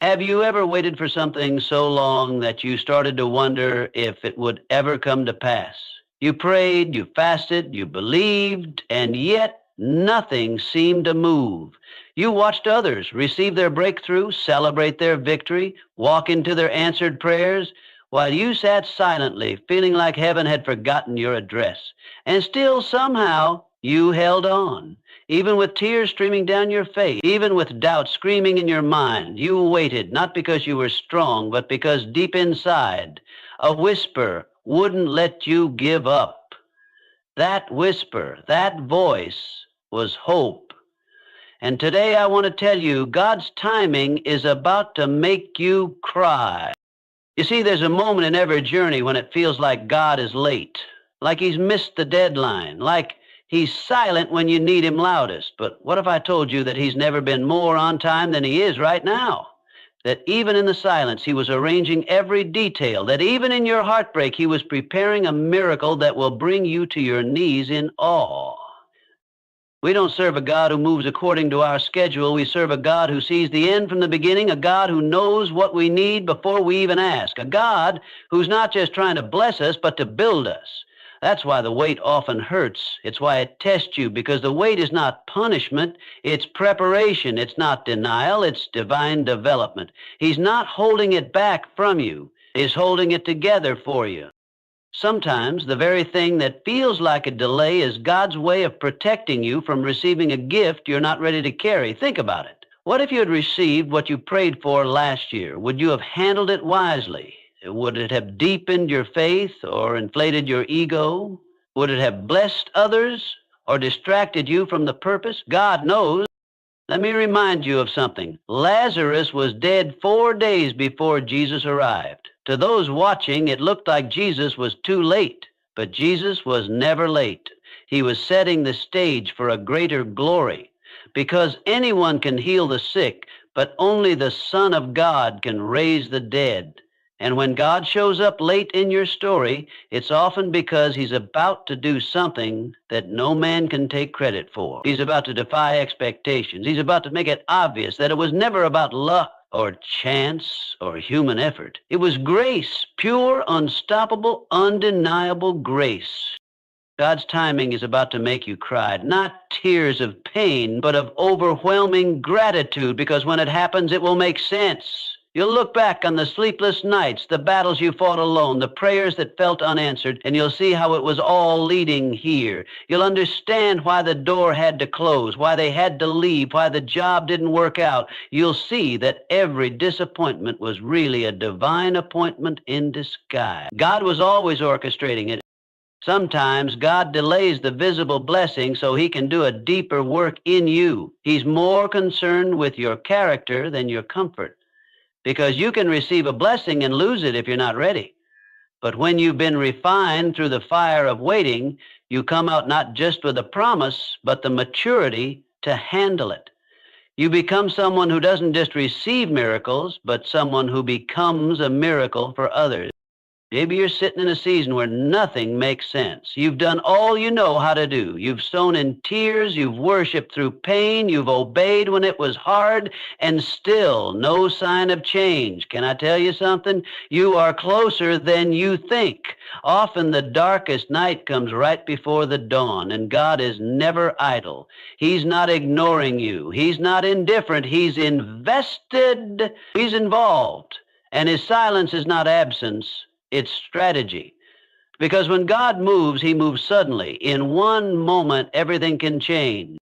Have you ever waited for something so long that you started to wonder if it would ever come to pass? You prayed, you fasted, you believed, and yet nothing seemed to move. You watched others receive their breakthrough, celebrate their victory, walk into their answered prayers, while you sat silently, feeling like heaven had forgotten your address. And still, somehow, you held on. Even with tears streaming down your face, even with doubt screaming in your mind, you waited, not because you were strong, but because deep inside, a whisper wouldn't let you give up. That whisper, that voice was hope. And today I want to tell you, God's timing is about to make you cry. You see, there's a moment in every journey when it feels like God is late, like he's missed the deadline, like he's silent when you need him loudest. But what if I told you that he's never been more on time than he is right now? That even in the silence, he was arranging every detail, that even in your heartbreak, he was preparing a miracle that will bring you to your knees in awe. We don't serve a God who moves according to our schedule. We serve a God who sees the end from the beginning, a God who knows what we need before we even ask, a God who's not just trying to bless us, but to build us. That's why the wait often hurts. It's why it tests you, because the wait is not punishment, it's preparation. It's not denial, it's divine development. He's not holding it back from you. He's holding it together for you. Sometimes the very thing that feels like a delay is God's way of protecting you from receiving a gift you're not ready to carry. Think about it. What if you had received what you prayed for last year? Would you have handled it wisely? Would it have deepened your faith or inflated your ego? Would it have blessed others or distracted you from the purpose? God knows. Let me remind you of something. Lazarus was dead 4 days before Jesus arrived. To those watching, it looked like Jesus was too late, but Jesus was never late. He was setting the stage for a greater glory, because anyone can heal the sick, but only the Son of God can raise the dead. And when God shows up late in your story, it's often because he's about to do something that no man can take credit for. He's about to defy expectations. He's about to make it obvious that it was never about luck or chance or human effort. It was grace, pure, unstoppable, undeniable grace. God's timing is about to make you cry, not tears of pain, but of overwhelming gratitude, because when it happens, it will make sense. You'll look back on the sleepless nights, the battles you fought alone, the prayers that felt unanswered, and you'll see how it was all leading here. You'll understand why the door had to close, why they had to leave, why the job didn't work out. You'll see that every disappointment was really a divine appointment in disguise. God was always orchestrating it. Sometimes God delays the visible blessing so he can do a deeper work in you. He's more concerned with your character than your comfort. Because you can receive a blessing and lose it if you're not ready. But when you've been refined through the fire of waiting, you come out not just with a promise, but the maturity to handle it. You become someone who doesn't just receive miracles, but someone who becomes a miracle for others. Maybe you're sitting in a season where nothing makes sense. You've done all you know how to do. You've sown in tears, you've worshiped through pain, you've obeyed when it was hard, and still no sign of change. Can I tell you something? You are closer than you think. Often the darkest night comes right before the dawn, and God is never idle. He's not ignoring you. He's not indifferent. He's invested. He's involved. And his silence is not absence. It's strategy. Because when God moves, he moves suddenly. In one moment, everything can change.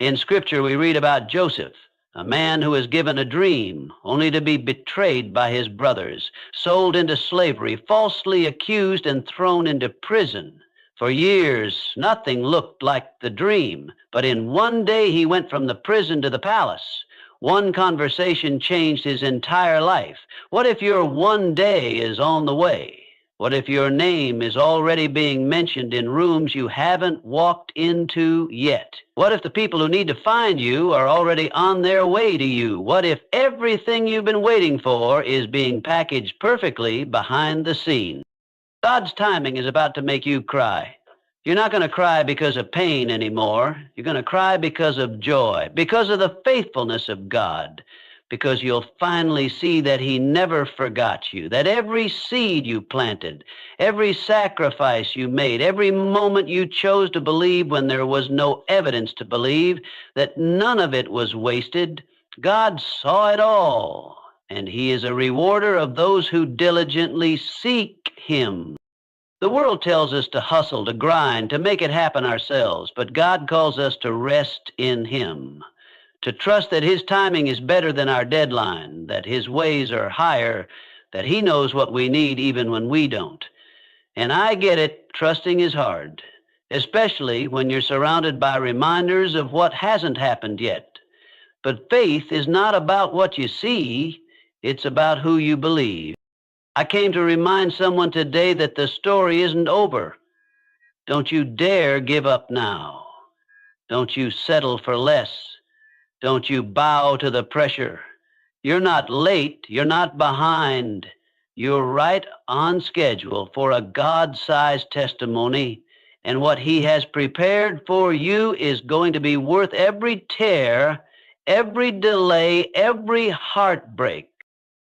In Scripture, we read about Joseph, a man who was given a dream, only to be betrayed by his brothers, sold into slavery, falsely accused, and thrown into prison. For years, nothing looked like the dream. But in one day, he went from the prison to the palace. One conversation changed his entire life. What if your one day is on the way? What if your name is already being mentioned in rooms you haven't walked into yet? What if the people who need to find you are already on their way to you? What if everything you've been waiting for is being packaged perfectly behind the scenes? God's timing is about to make you cry. You're not going to cry because of pain anymore. You're going to cry because of joy, because of the faithfulness of God, because you'll finally see that he never forgot you, that every seed you planted, every sacrifice you made, every moment you chose to believe when there was no evidence to believe, that none of it was wasted. God saw it all, and he is a rewarder of those who diligently seek him. The world tells us to hustle, to grind, to make it happen ourselves, but God calls us to rest in him, to trust that his timing is better than our deadline, that his ways are higher, that he knows what we need even when we don't. And I get it, trusting is hard, especially when you're surrounded by reminders of what hasn't happened yet. But faith is not about what you see, it's about who you believe. I came to remind someone today that the story isn't over. Don't you dare give up now. Don't you settle for less. Don't you bow to the pressure. You're not late. You're not behind. You're right on schedule for a God-sized testimony. And what he has prepared for you is going to be worth every tear, every delay, every heartbreak.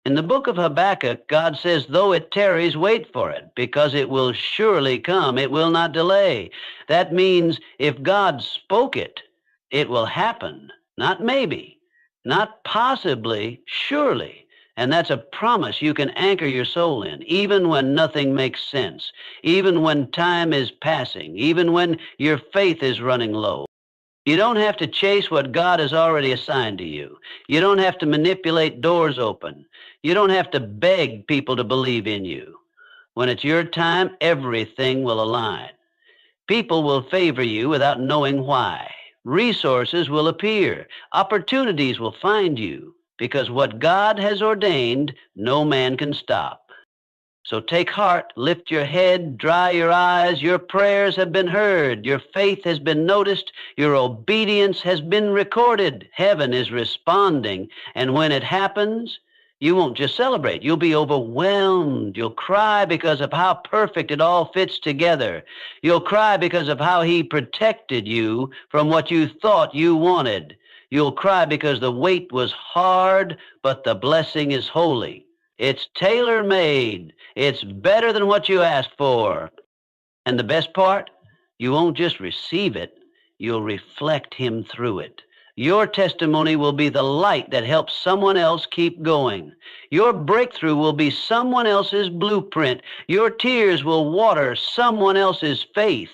In the book of Habakkuk, God says, though it tarries, wait for it, because it will surely come. It will not delay. That means if God spoke it, it will happen. Not maybe, not possibly, surely. And that's a promise you can anchor your soul in, even when nothing makes sense, even when time is passing, even when your faith is running low. You don't have to chase what God has already assigned to you. You don't have to manipulate doors open. You don't have to beg people to believe in you. When it's your time, everything will align. People will favor you without knowing why. Resources will appear. Opportunities will find you, because what God has ordained, no man can stop. So take heart, lift your head, dry your eyes. Your prayers have been heard. Your faith has been noticed. Your obedience has been recorded. Heaven is responding. And when it happens, you won't just celebrate. You'll be overwhelmed. You'll cry because of how perfect it all fits together. You'll cry because of how he protected you from what you thought you wanted. You'll cry because the wait was hard, but the blessing is holy. It's tailor-made. It's better than what you asked for. And the best part, you won't just receive it, you'll reflect him through it. Your testimony will be the light that helps someone else keep going. Your breakthrough will be someone else's blueprint. Your tears will water someone else's faith.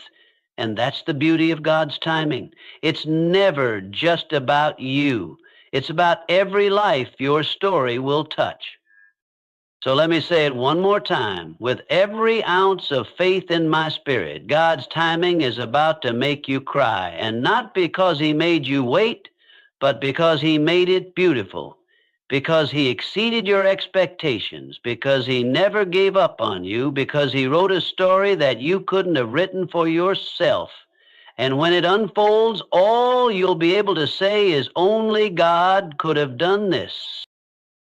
And that's the beauty of God's timing. It's never just about you. It's about every life your story will touch. So let me say it one more time. With every ounce of faith in my spirit, God's timing is about to make you cry. And not because he made you wait, but because he made it beautiful. Because he exceeded your expectations. Because he never gave up on you. Because he wrote a story that you couldn't have written for yourself. And when it unfolds, all you'll be able to say is only God could have done this.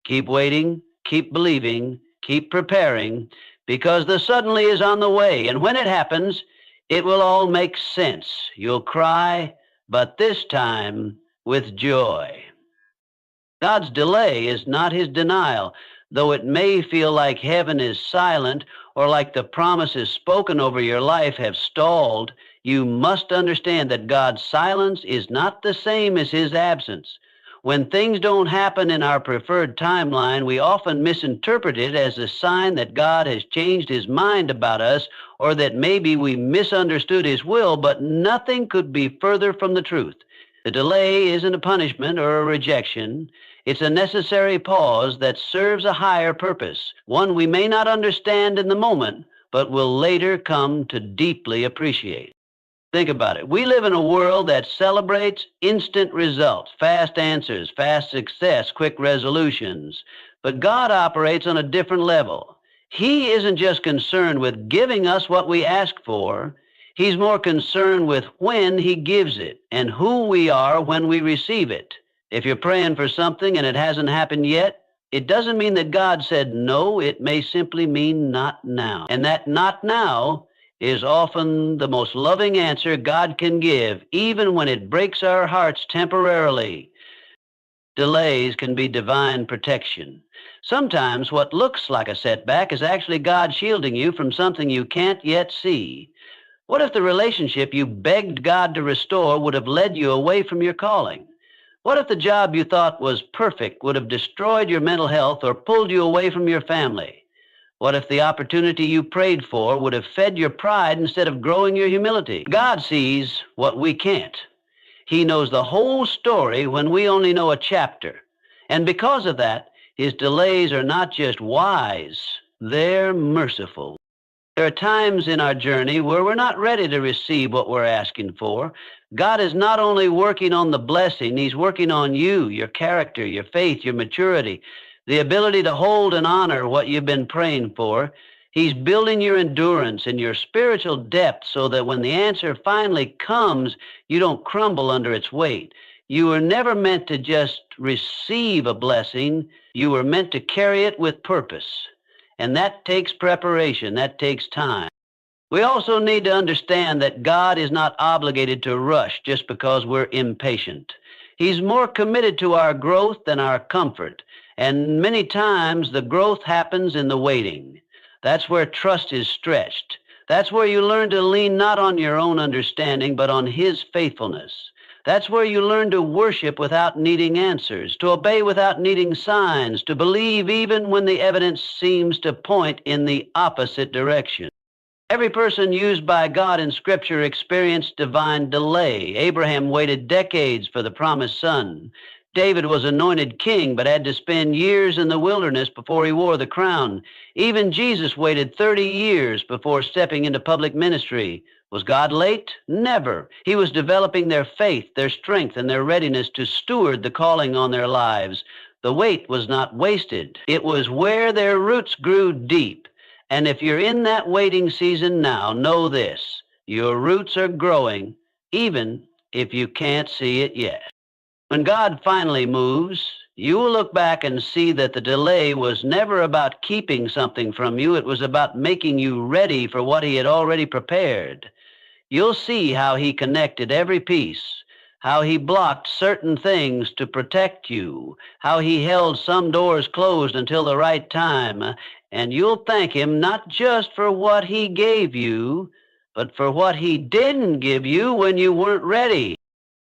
Keep waiting. Keep believing, keep preparing, because the suddenly is on the way. And when it happens, it will all make sense. You'll cry, but this time with joy. God's delay is not his denial, though it may feel like heaven is silent or like the promises spoken over your life have stalled. You must understand that God's silence is not the same as his absence. When things don't happen in our preferred timeline, we often misinterpret it as a sign that God has changed his mind about us, or that maybe we misunderstood his will, but nothing could be further from the truth. The delay isn't a punishment or a rejection. It's a necessary pause that serves a higher purpose, one we may not understand in the moment, but will later come to deeply appreciate. Think about it. We live in a world that celebrates instant results, fast answers, fast success, quick resolutions. But God operates on a different level. He isn't just concerned with giving us what we ask for. He's more concerned with when he gives it and who we are when we receive it. If you're praying for something and it hasn't happened yet, it doesn't mean that God said no. It may simply mean not now. And that not now is often the most loving answer God can give, even when it breaks our hearts temporarily. Delays can be divine protection. Sometimes what looks like a setback is actually God shielding you from something you can't yet see. What if the relationship you begged God to restore would have led you away from your calling? What if the job you thought was perfect would have destroyed your mental health or pulled you away from your family? What if the opportunity you prayed for would have fed your pride instead of growing your humility? God sees what we can't. He knows the whole story when we only know a chapter. And because of that, his delays are not just wise, they're merciful. There are times in our journey where we're not ready to receive what we're asking for. God is not only working on the blessing, he's working on you, your character, your faith, your maturity, the ability to hold and honor what you've been praying for. He's building your endurance and your spiritual depth so that when the answer finally comes, you don't crumble under its weight. You were never meant to just receive a blessing. You were meant to carry it with purpose. And that takes preparation. That takes time. We also need to understand that God is not obligated to rush just because we're impatient. He's more committed to our growth than our comfort. And many times the growth happens in the waiting. That's where trust is stretched. That's where you learn to lean not on your own understanding, but on his faithfulness. That's where you learn to worship without needing answers, to obey without needing signs, to believe even when the evidence seems to point in the opposite direction. Every person used by God in Scripture experienced divine delay. Abraham waited decades for the promised son. David was anointed king, but had to spend years in the wilderness before he wore the crown. Even Jesus waited 30 years before stepping into public ministry. Was God late? Never. He was developing their faith, their strength, and their readiness to steward the calling on their lives. The wait was not wasted. It was where their roots grew deep. And if you're in that waiting season now, know this: your roots are growing, even if you can't see it yet. When God finally moves, you will look back and see that the delay was never about keeping something from you. It was about making you ready for what he had already prepared. You'll see how he connected every piece, how he blocked certain things to protect you, how he held some doors closed until the right time, and you'll thank him not just for what he gave you, but for what he didn't give you when you weren't ready.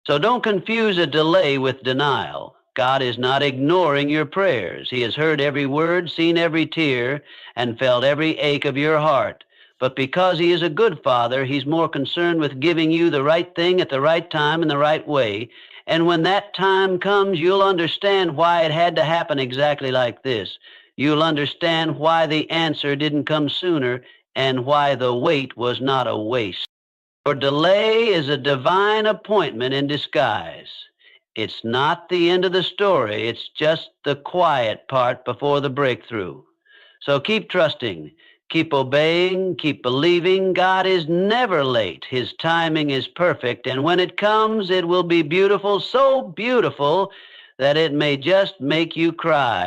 So don't confuse a delay with denial. God is not ignoring your prayers. He has heard every word, seen every tear, and felt every ache of your heart. But because he is a good father, he's more concerned with giving you the right thing at the right time in the right way. And when that time comes, you'll understand why it had to happen exactly like this. You'll understand why the answer didn't come sooner and why the wait was not a waste. For delay is a divine appointment in disguise. It's not the end of the story. It's just the quiet part before the breakthrough. So keep trusting, keep obeying, keep believing. God is never late. His timing is perfect. And when it comes, it will be beautiful, so beautiful that it may just make you cry.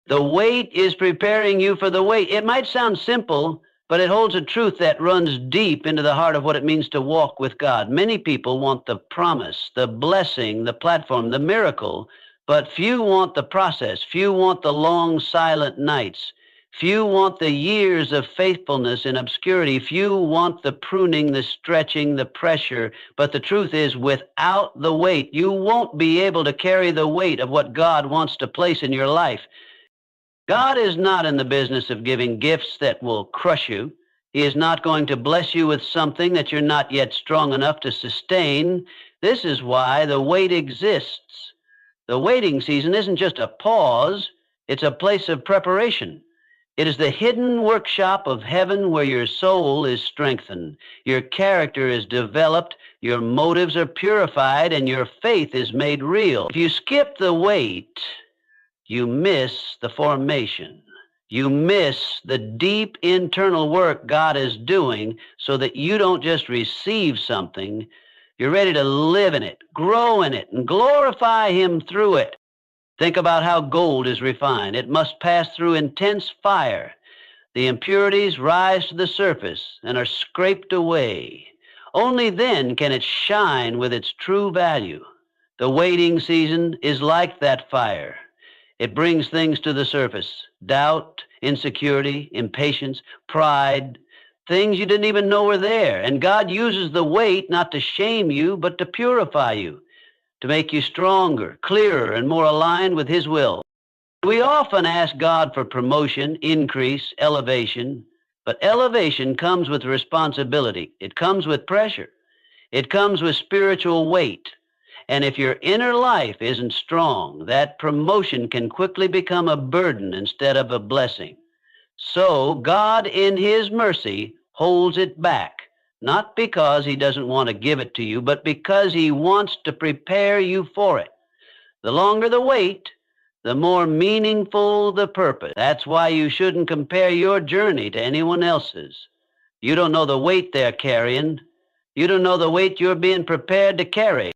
The wait is preparing you for the wait. It might sound simple, but it holds a truth that runs deep into the heart of what it means to walk with God. Many people want the promise, the blessing, the platform, the miracle, but few want the process. Few want the long, silent nights. Few want the years of faithfulness in obscurity. Few want the pruning, the stretching, the pressure. But the truth is, without the weight, you won't be able to carry the weight of what God wants to place in your life. God is not in the business of giving gifts that will crush you. He is not going to bless you with something that you're not yet strong enough to sustain. This is why the wait exists. The waiting season isn't just a pause, it's a place of preparation. It is the hidden workshop of heaven where your soul is strengthened, your character is developed, your motives are purified, and your faith is made real. If you skip the wait, you miss the formation. You miss the deep internal work God is doing so that you don't just receive something. You're ready to live in it, grow in it, and glorify him through it. Think about how gold is refined. It must pass through intense fire. The impurities rise to the surface and are scraped away. Only then can it shine with its true value. The waiting season is like that fire. It brings things to the surface: doubt, insecurity, impatience, pride, things you didn't even know were there. And God uses the wait not to shame you, but to purify you, to make you stronger, clearer, and more aligned with His will. We often ask God for promotion, increase, elevation, but elevation comes with responsibility. It comes with pressure. It comes with spiritual weight. And if your inner life isn't strong, that promotion can quickly become a burden instead of a blessing. So God, in His mercy, holds it back, not because He doesn't want to give it to you, but because He wants to prepare you for it. The longer the wait, the more meaningful the purpose. That's why you shouldn't compare your journey to anyone else's. You don't know the weight they're carrying. You don't know the weight you're being prepared to carry.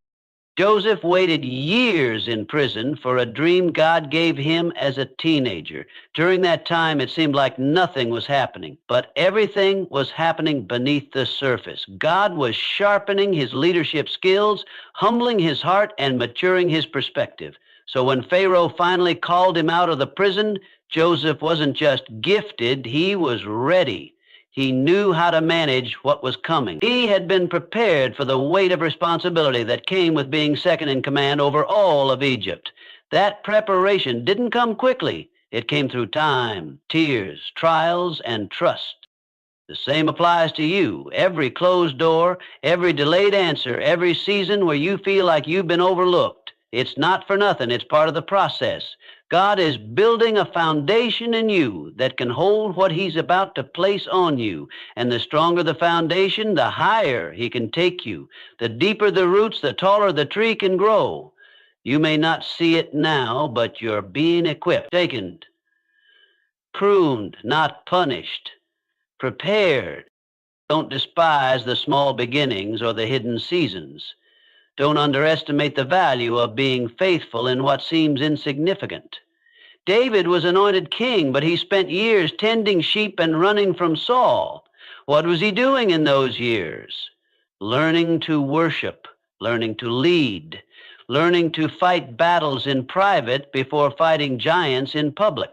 Joseph waited years in prison for a dream God gave him as a teenager. During that time, it seemed like nothing was happening, but everything was happening beneath the surface. God was sharpening his leadership skills, humbling his heart, and maturing his perspective. So when Pharaoh finally called him out of the prison, Joseph wasn't just gifted, he was ready. He knew how to manage what was coming. He had been prepared for the weight of responsibility that came with being second in command over all of Egypt. That preparation didn't come quickly. It came through time, tears, trials, and trust. The same applies to you. Every closed door, every delayed answer, every season where you feel like you've been overlooked. It's not for nothing. It's part of the process. God is building a foundation in you that can hold what He's about to place on you. And the stronger the foundation, the higher He can take you. The deeper the roots, the taller the tree can grow. You may not see it now, but you're being equipped, shaken, pruned, not punished, prepared. Don't despise the small beginnings or the hidden seasons. Don't underestimate the value of being faithful in what seems insignificant. David was anointed king, but he spent years tending sheep and running from Saul. What was he doing in those years? Learning to worship, learning to lead, learning to fight battles in private before fighting giants in public.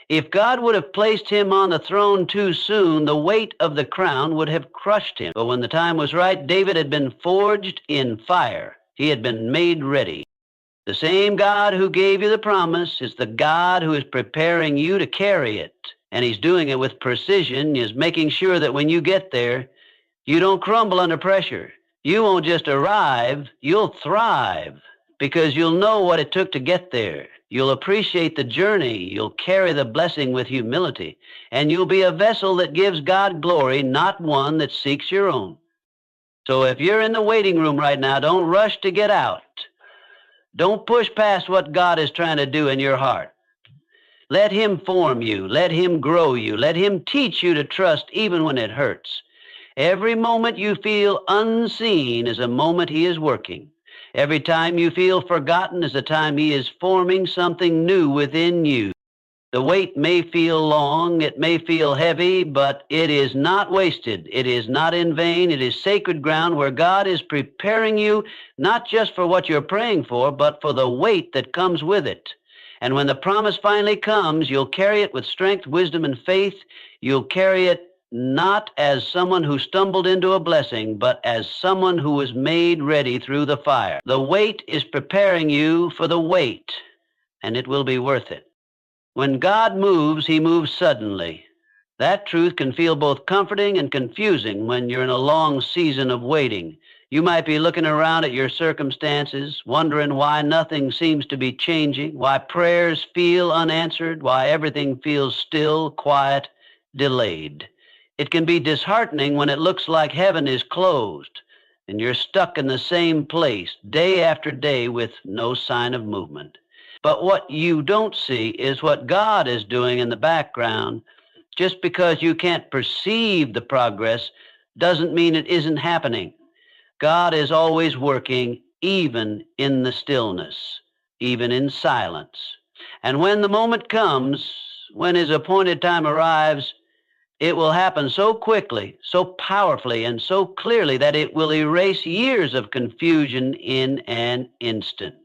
If God would have placed him on the throne too soon, the weight of the crown would have crushed him. But when the time was right, David had been forged in fire. He had been made ready. The same God who gave you the promise is the God who is preparing you to carry it. And He's doing it with precision. He's making sure that when you get there, you don't crumble under pressure. You won't just arrive, you'll thrive, because you'll know what it took to get there. You'll appreciate the journey. You'll carry the blessing with humility. And you'll be a vessel that gives God glory, not one that seeks your own. So if you're in the waiting room right now, don't rush to get out. Don't push past what God is trying to do in your heart. Let Him form you. Let Him grow you. Let Him teach you to trust even when it hurts. Every moment you feel unseen is a moment He is working. Every time you feel forgotten is a time He is forming something new within you. The wait may feel long, it may feel heavy, but it is not wasted. It is not in vain. It is sacred ground where God is preparing you not just for what you're praying for, but for the weight that comes with it. And when the promise finally comes, you'll carry it with strength, wisdom, and faith. You'll carry it not as someone who stumbled into a blessing, but as someone who was made ready through the fire. The wait is preparing you for the wait, and it will be worth it. When God moves, He moves suddenly. That truth can feel both comforting and confusing when you're in a long season of waiting. You might be looking around at your circumstances, wondering why nothing seems to be changing, why prayers feel unanswered, why everything feels still, quiet, delayed. It can be disheartening when it looks like heaven is closed and you're stuck in the same place day after day with no sign of movement. But what you don't see is what God is doing in the background. Just because you can't perceive the progress doesn't mean it isn't happening. God is always working, even in the stillness, even in silence. And when the moment comes, when His appointed time arrives, It will happen so quickly, so powerfully, and so clearly that it will erase years of confusion in an instant.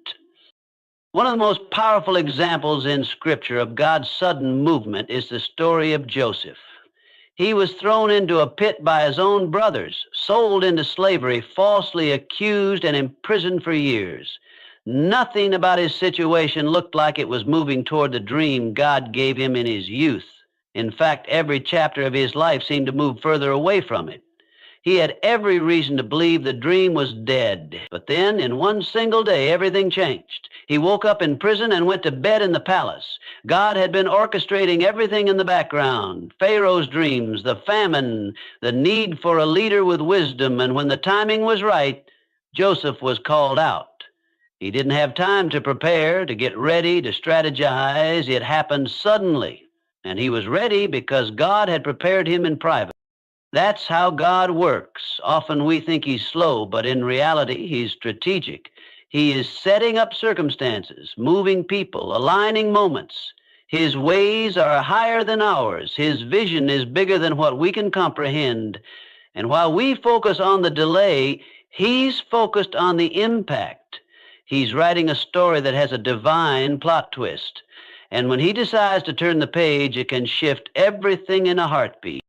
One of the most powerful examples in Scripture of God's sudden movement is the story of Joseph. He was thrown into a pit by his own brothers, sold into slavery, falsely accused, and imprisoned for years. Nothing about his situation looked like it was moving toward the dream God gave him in his youth. In fact, every chapter of his life seemed to move further away from it. He had every reason to believe the dream was dead. But then, in one single day, everything changed. He woke up in prison and went to bed in the palace. God had been orchestrating everything in the background. Pharaoh's dreams, the famine, the need for a leader with wisdom, and when the timing was right, Joseph was called out. He didn't have time to prepare, to get ready, to strategize. It happened suddenly, and he was ready because God had prepared him in private. That's how God works. Often we think he's slow, but in reality, he's strategic. He is setting up circumstances, moving people, aligning moments. His ways are higher than ours. His vision is bigger than what we can comprehend. And while we focus on the delay, he's focused on the impact. He's writing a story that has a divine plot twist. And when he decides to turn the page, it can shift everything in a heartbeat.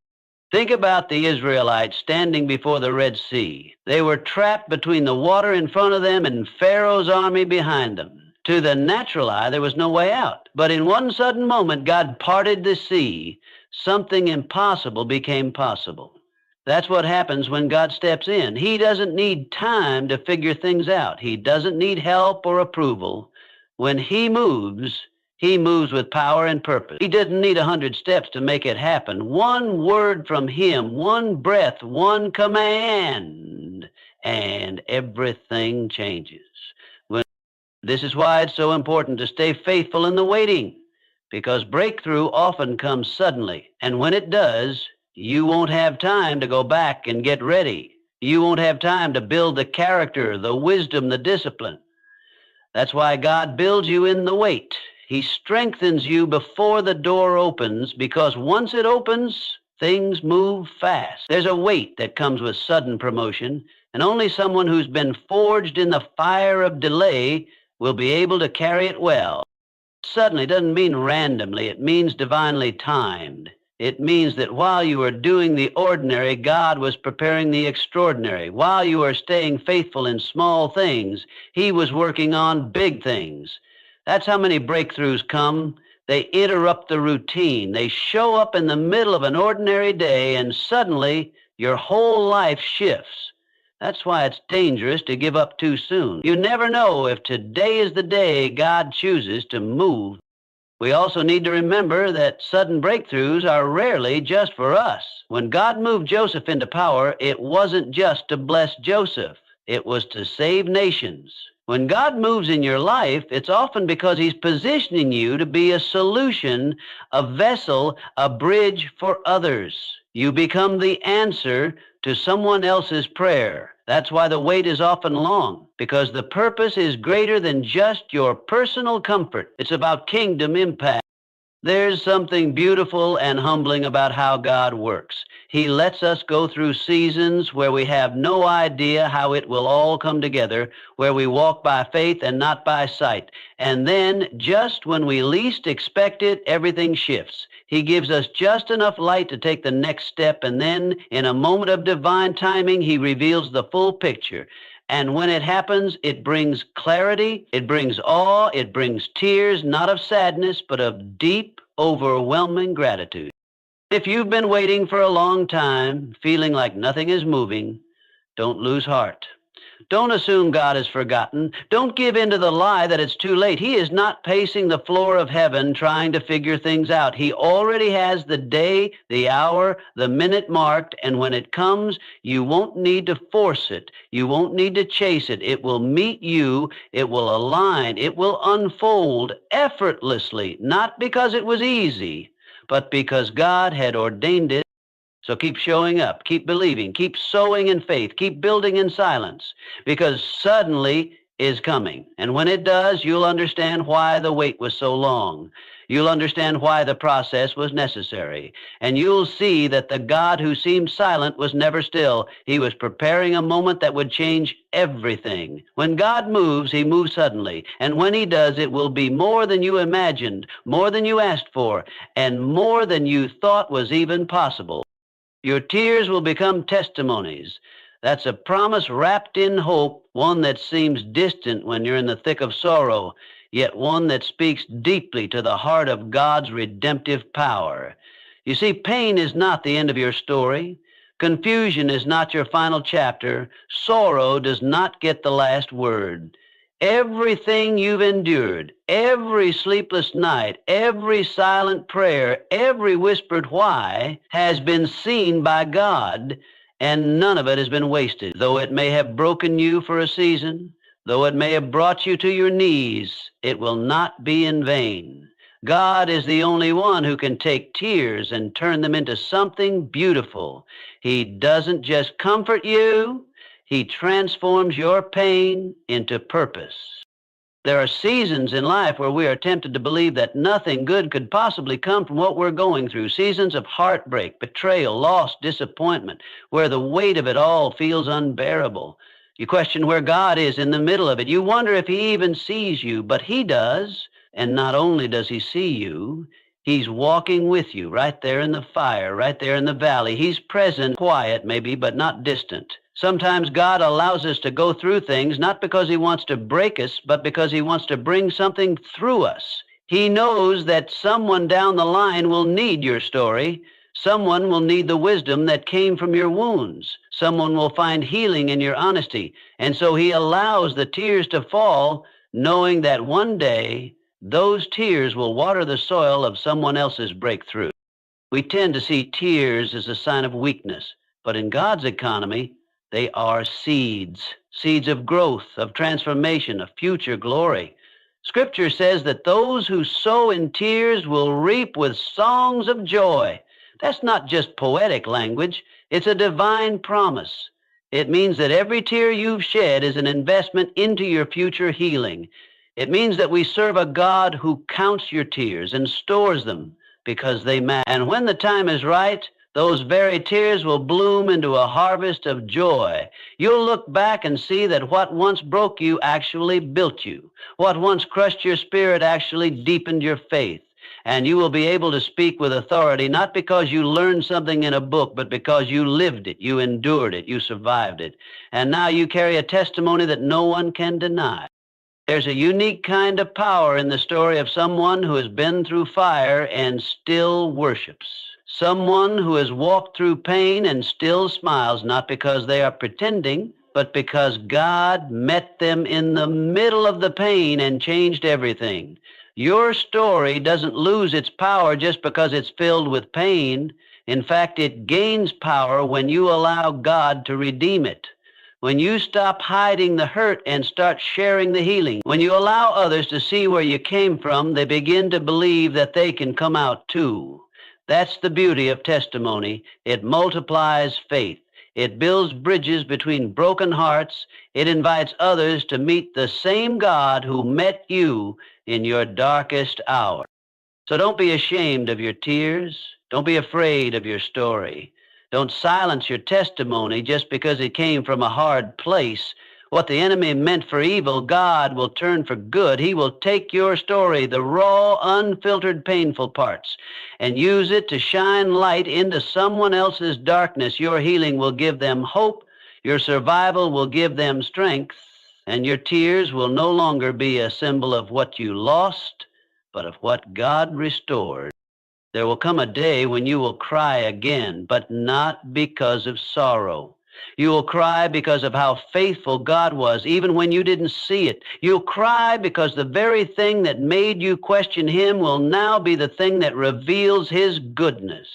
Think about the Israelites standing before the Red Sea. They were trapped between the water in front of them and Pharaoh's army behind them. To the natural eye, there was no way out. But in one sudden moment, God parted the sea. Something impossible became possible. That's what happens when God steps in. He doesn't need time to figure things out. He doesn't need help or approval. When he moves with power and purpose. He didn't need 100 steps to make it happen. One word from him, one breath, one command, and everything changes. This is why it's so important to stay faithful in the waiting, because breakthrough often comes suddenly. And when it does, you won't have time to go back and get ready. You won't have time to build the character, the wisdom, the discipline. That's why God builds you in the wait. He strengthens you before the door opens, because once it opens, things move fast. There's a weight that comes with sudden promotion, and only someone who's been forged in the fire of delay will be able to carry it well. Suddenly doesn't mean randomly. It means divinely timed. It means that while you were doing the ordinary, God was preparing the extraordinary. While you were staying faithful in small things, he was working on big things. That's how many breakthroughs come. They interrupt the routine. They show up in the middle of an ordinary day, and suddenly your whole life shifts. That's why it's dangerous to give up too soon. You never know if today is the day God chooses to move. We also need to remember that sudden breakthroughs are rarely just for us. When God moved Joseph into power, it wasn't just to bless Joseph. It was to save nations. When God moves in your life, it's often because he's positioning you to be a solution, a vessel, a bridge for others. You become the answer to someone else's prayer. That's why the wait is often long, because the purpose is greater than just your personal comfort. It's about kingdom impact. There's something beautiful and humbling about how God works. He lets us go through seasons where we have no idea how it will all come together, where we walk by faith and not by sight. And then, just when we least expect it, everything shifts. He gives us just enough light to take the next step, and then, in a moment of divine timing, he reveals the full picture. And when it happens, it brings clarity, it brings awe, it brings tears, not of sadness, but of deep, overwhelming gratitude. If you've been waiting for a long time, feeling like nothing is moving, don't lose heart. Don't assume God has forgotten. Don't give in to the lie that it's too late. He is not pacing the floor of heaven trying to figure things out. He already has the day, the hour, the minute marked, and when it comes, you won't need to force it. You won't need to chase it. It will meet you. It will align. It will unfold effortlessly, not because it was easy, but because God had ordained it. So keep showing up, keep believing, keep sowing in faith, keep building in silence, because suddenly is coming. And when it does, you'll understand why the wait was so long. You'll understand why the process was necessary. And you'll see that the God who seemed silent was never still. He was preparing a moment that would change everything. When God moves, he moves suddenly. And when he does, it will be more than you imagined, more than you asked for, and more than you thought was even possible. Your tears will become testimonies. That's a promise wrapped in hope, one that seems distant when you're in the thick of sorrow, yet one that speaks deeply to the heart of God's redemptive power. You see, pain is not the end of your story. Confusion is not your final chapter. Sorrow does not get the last word. Everything you've endured, every sleepless night, every silent prayer, every whispered why has been seen by God, and none of it has been wasted. Though it may have broken you for a season, though it may have brought you to your knees, it will not be in vain. God is the only one who can take tears and turn them into something beautiful. He doesn't just comfort you, he transforms your pain into purpose. There are seasons in life where we are tempted to believe that nothing good could possibly come from what we're going through. Seasons of heartbreak, betrayal, loss, disappointment, where the weight of it all feels unbearable. You question where God is in the middle of it. You wonder if he even sees you, but he does. And not only does he see you, he's walking with you right there in the fire, right there in the valley. He's present, quiet maybe, but not distant. Sometimes God allows us to go through things not because he wants to break us, but because he wants to bring something through us. He knows that someone down the line will need your story. Someone will need the wisdom that came from your wounds. Someone will find healing in your honesty. And so he allows the tears to fall, knowing that one day those tears will water the soil of someone else's breakthrough. We tend to see tears as a sign of weakness, but in God's economy, they are seeds, seeds of growth, of transformation, of future glory. Scripture says that those who sow in tears will reap with songs of joy. That's not just poetic language, it's a divine promise. It means that every tear you've shed is an investment into your future healing. It means that we serve a God who counts your tears and stores them because they matter. And when the time is right, those very tears will bloom into a harvest of joy. You'll look back and see that what once broke you actually built you. What once crushed your spirit actually deepened your faith. And you will be able to speak with authority, not because you learned something in a book, but because you lived it, you endured it, you survived it. And now you carry a testimony that no one can deny. There's a unique kind of power in the story of someone who has been through fire and still worships. Someone who has walked through pain and still smiles, not because they are pretending, but because God met them in the middle of the pain and changed everything. Your story doesn't lose its power just because it's filled with pain. In fact, it gains power when you allow God to redeem it. When you stop hiding the hurt and start sharing the healing, when you allow others to see where you came from, they begin to believe that they can come out too. That's the beauty of testimony. It multiplies faith. It builds bridges between broken hearts. It invites others to meet the same God who met you in your darkest hour. So don't be ashamed of your tears. Don't be afraid of your story. Don't silence your testimony just because it came from a hard place. What the enemy meant for evil, God will turn for good. He will take your story, the raw, unfiltered, painful parts, and use it to shine light into someone else's darkness. Your healing will give them hope. Your survival will give them strength. And your tears will no longer be a symbol of what you lost, but of what God restored. There will come a day when you will cry again, but not because of sorrow. You will cry because of how faithful God was, even when you didn't see it. You'll cry because the very thing that made you question him will now be the thing that reveals his goodness.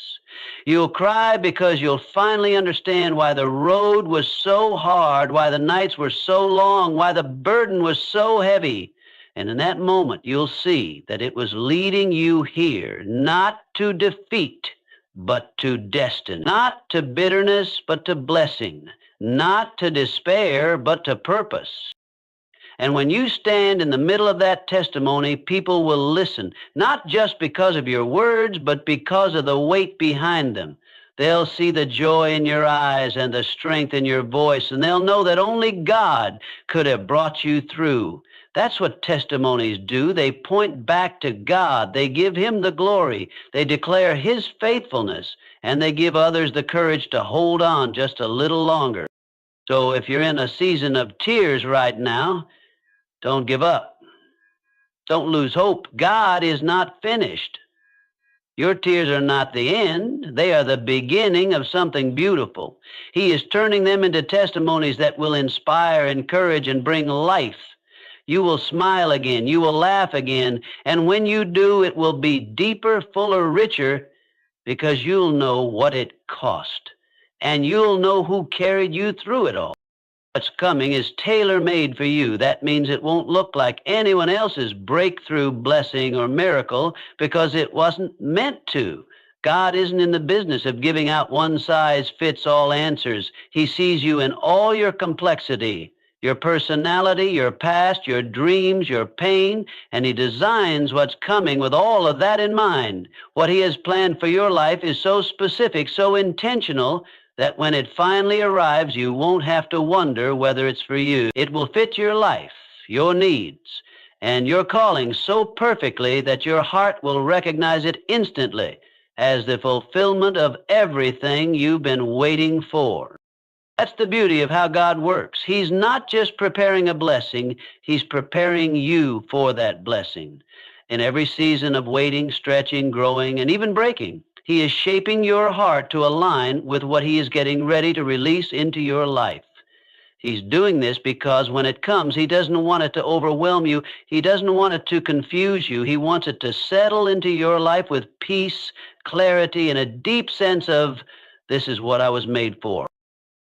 You'll cry because you'll finally understand why the road was so hard, why the nights were so long, why the burden was so heavy. And in that moment, you'll see that it was leading you here, not to defeat, but to destiny, not to bitterness, but to blessing, not to despair, but to purpose. And when you stand in the middle of that testimony, people will listen, not just because of your words, but because of the weight behind them. They'll see the joy in your eyes and the strength in your voice, and they'll know that only God could have brought you through. That's what testimonies do. They point back to God. They give Him the glory. They declare His faithfulness, and they give others the courage to hold on just a little longer. So if you're in a season of tears right now, don't give up. Don't lose hope. God is not finished. Your tears are not the end. They are the beginning of something beautiful. He is turning them into testimonies that will inspire, encourage, and bring life. You will smile again. You will laugh again. And when you do, it will be deeper, fuller, richer, because you'll know what it cost. And you'll know who carried you through it all. What's coming is tailor-made for you. That means it won't look like anyone else's breakthrough, blessing, or miracle because it wasn't meant to. God isn't in the business of giving out one-size-fits-all answers. He sees you in all your complexity, your personality, your past, your dreams, your pain, and He designs what's coming with all of that in mind. What He has planned for your life is so specific, so intentional, that when it finally arrives, you won't have to wonder whether it's for you. It will fit your life, your needs, and your calling so perfectly that your heart will recognize it instantly as the fulfillment of everything you've been waiting for. That's the beauty of how God works. He's not just preparing a blessing, He's preparing you for that blessing. In every season of waiting, stretching, growing, and even breaking, He is shaping your heart to align with what He is getting ready to release into your life. He's doing this because when it comes, He doesn't want it to overwhelm you. He doesn't want it to confuse you. He wants it to settle into your life with peace, clarity, and a deep sense of, this is what I was made for.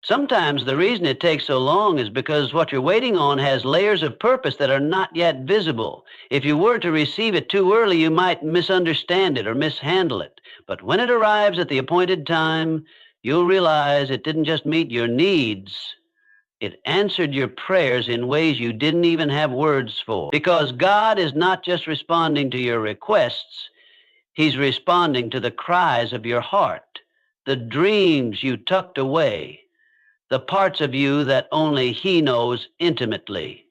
Sometimes the reason it takes so long is because what you're waiting on has layers of purpose that are not yet visible. If you were to receive it too early, you might misunderstand it or mishandle it. But when it arrives at the appointed time, you'll realize it didn't just meet your needs, it answered your prayers in ways you didn't even have words for. Because God is not just responding to your requests, He's responding to the cries of your heart, the dreams you tucked away, the parts of you that only He knows intimately.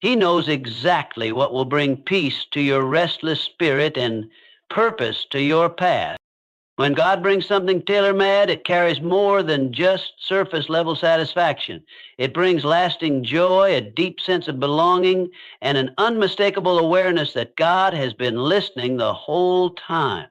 He knows exactly what will bring peace to your restless spirit and purpose to your path. When God brings something tailor-made, it carries more than just surface-level satisfaction. It brings lasting joy, a deep sense of belonging, and an unmistakable awareness that God has been listening the whole time.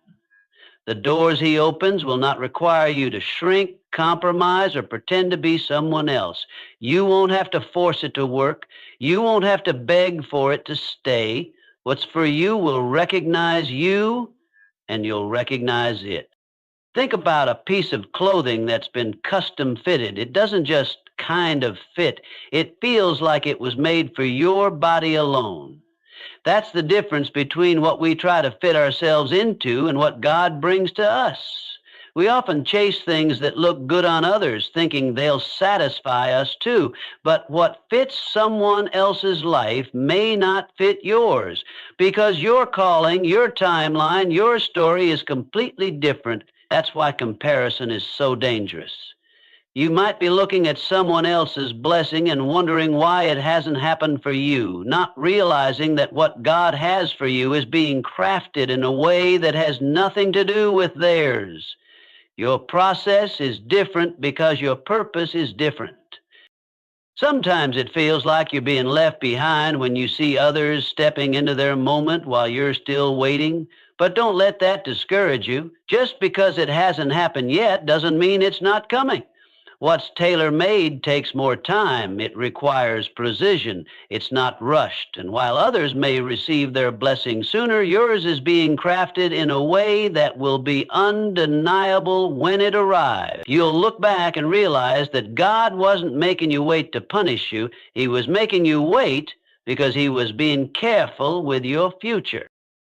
The doors He opens will not require you to shrink, compromise, or pretend to be someone else. You won't have to force it to work. You won't have to beg for it to stay. What's for you will recognize you, and you'll recognize it. Think about a piece of clothing that's been custom fitted. It doesn't just kind of fit. It feels like it was made for your body alone. That's the difference between what we try to fit ourselves into and what God brings to us. We often chase things that look good on others, thinking they'll satisfy us too. But what fits someone else's life may not fit yours, because your calling, your timeline, your story is completely different. That's why comparison is so dangerous. You might be looking at someone else's blessing and wondering why it hasn't happened for you, not realizing that what God has for you is being crafted in a way that has nothing to do with theirs. Your process is different because your purpose is different. Sometimes it feels like you're being left behind when you see others stepping into their moment while you're still waiting. But don't let that discourage you. Just because it hasn't happened yet doesn't mean it's not coming. What's tailor-made takes more time. It requires precision. It's not rushed. And while others may receive their blessing sooner, yours is being crafted in a way that will be undeniable when it arrives. You'll look back and realize that God wasn't making you wait to punish you. He was making you wait because He was being careful with your future.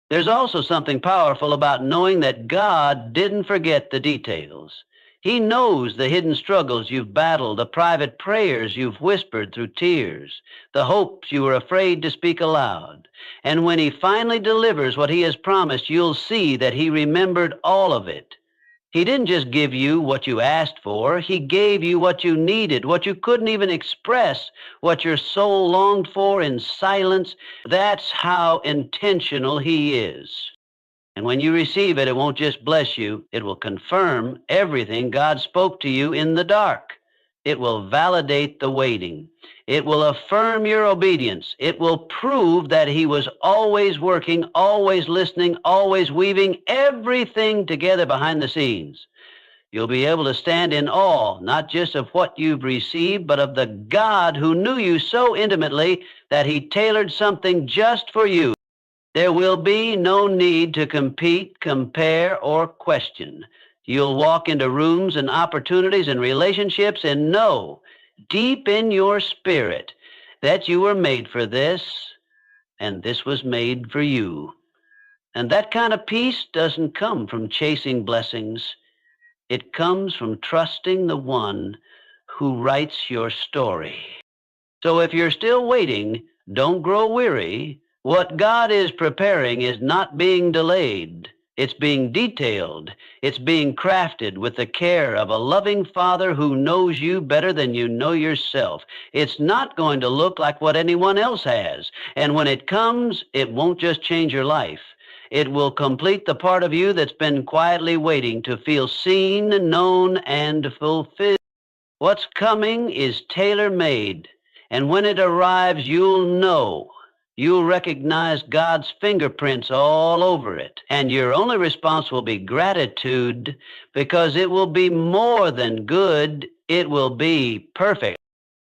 There's also something powerful about knowing that God didn't forget the details. He knows the hidden struggles you've battled, the private prayers you've whispered through tears, the hopes you were afraid to speak aloud. And when he finally delivers what he has promised, you'll see that he remembered all of it. He didn't just give you what you asked for. He gave you what you needed, what you couldn't even express, what your soul longed for in silence. That's how intentional he is. And when you receive it, it won't just bless you. It will confirm everything God spoke to you in the dark. It will validate the waiting. It will affirm your obedience. It will prove that he was always working, always listening, always weaving everything together behind the scenes. You'll be able to stand in awe, not just of what you've received, but of the God who knew you so intimately that he tailored something just for you. There will be no need to compete, compare, or question. You'll walk into rooms and opportunities and relationships and know deep in your spirit that you were made for this and this was made for you. And that kind of peace doesn't come from chasing blessings. It comes from trusting the one who writes your story. So if you're still waiting, don't grow weary. What God is preparing is not being delayed. It's being detailed. It's being crafted with the care of a loving Father who knows you better than you know yourself. It's not going to look like what anyone else has. And when it comes, it won't just change your life. It will complete the part of you that's been quietly waiting to feel seen, known, and fulfilled. What's coming is tailor-made. And when it arrives, you'll know. You'll recognize God's fingerprints all over it. And your only response will be gratitude, because it will be more than good. It will be perfect.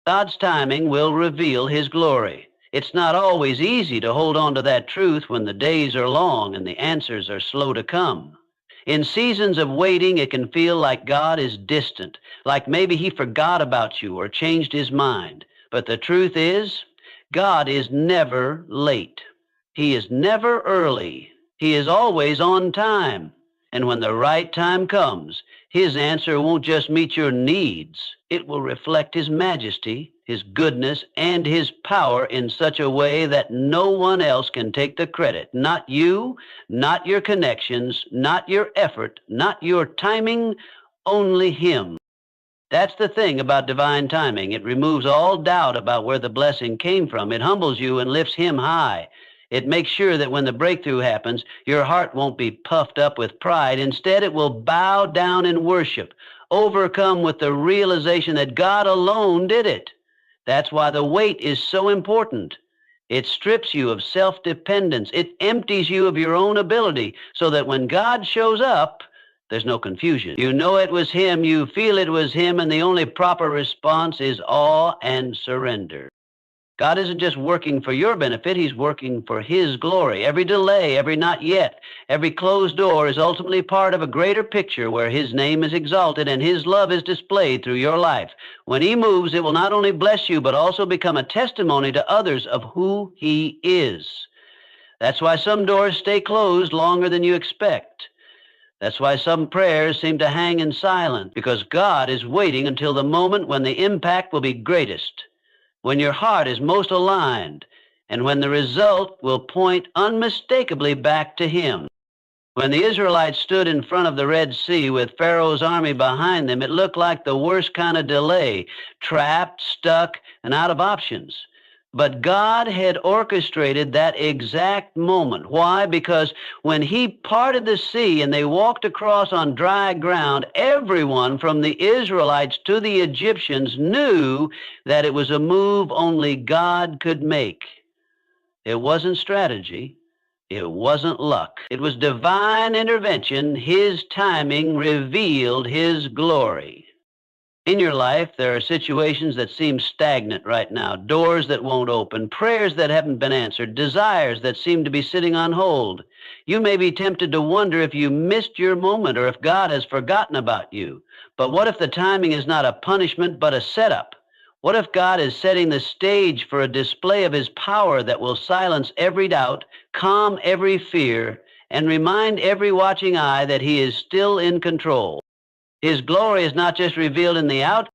God's timing will reveal his glory. It's not always easy to hold on to that truth when the days are long and the answers are slow to come. In seasons of waiting, it can feel like God is distant, like maybe he forgot about you or changed his mind. But the truth is, God is never late. He is never early. He is always on time. And when the right time comes, his answer won't just meet your needs. It will reflect his majesty, his goodness, and his power in such a way that no one else can take the credit. Not you, not your connections, not your effort, not your timing, only him. That's the thing about divine timing. It removes all doubt about where the blessing came from. It humbles you and lifts him high. It makes sure that when the breakthrough happens, your heart won't be puffed up with pride. Instead, it will bow down in worship, overcome with the realization that God alone did it. That's why the wait is so important. It strips you of self-dependence. It empties you of your own ability so that when God shows up, there's no confusion. You know it was him, you feel it was him, and the only proper response is awe and surrender. God isn't just working for your benefit, he's working for his glory. Every delay, every not yet, every closed door is ultimately part of a greater picture where his name is exalted and his love is displayed through your life. When he moves, it will not only bless you, but also become a testimony to others of who he is. That's why some doors stay closed longer than you expect. That's why some prayers seem to hang in silence, because God is waiting until the moment when the impact will be greatest, when your heart is most aligned, and when the result will point unmistakably back to him. When the Israelites stood in front of the Red Sea with Pharaoh's army behind them, it looked like the worst kind of delay, trapped, stuck, and out of options. But God had orchestrated that exact moment. Why? Because when he parted the sea and they walked across on dry ground, everyone from the Israelites to the Egyptians knew that it was a move only God could make. It wasn't strategy. It wasn't luck. It was divine intervention. His timing revealed his glory. In your life, there are situations that seem stagnant right now, doors that won't open, prayers that haven't been answered, desires that seem to be sitting on hold. You may be tempted to wonder if you missed your moment or if God has forgotten about you. But what if the timing is not a punishment but a setup? What if God is setting the stage for a display of his power that will silence every doubt, calm every fear, and remind every watching eye that he is still in control? His glory is not just revealed in the outcome,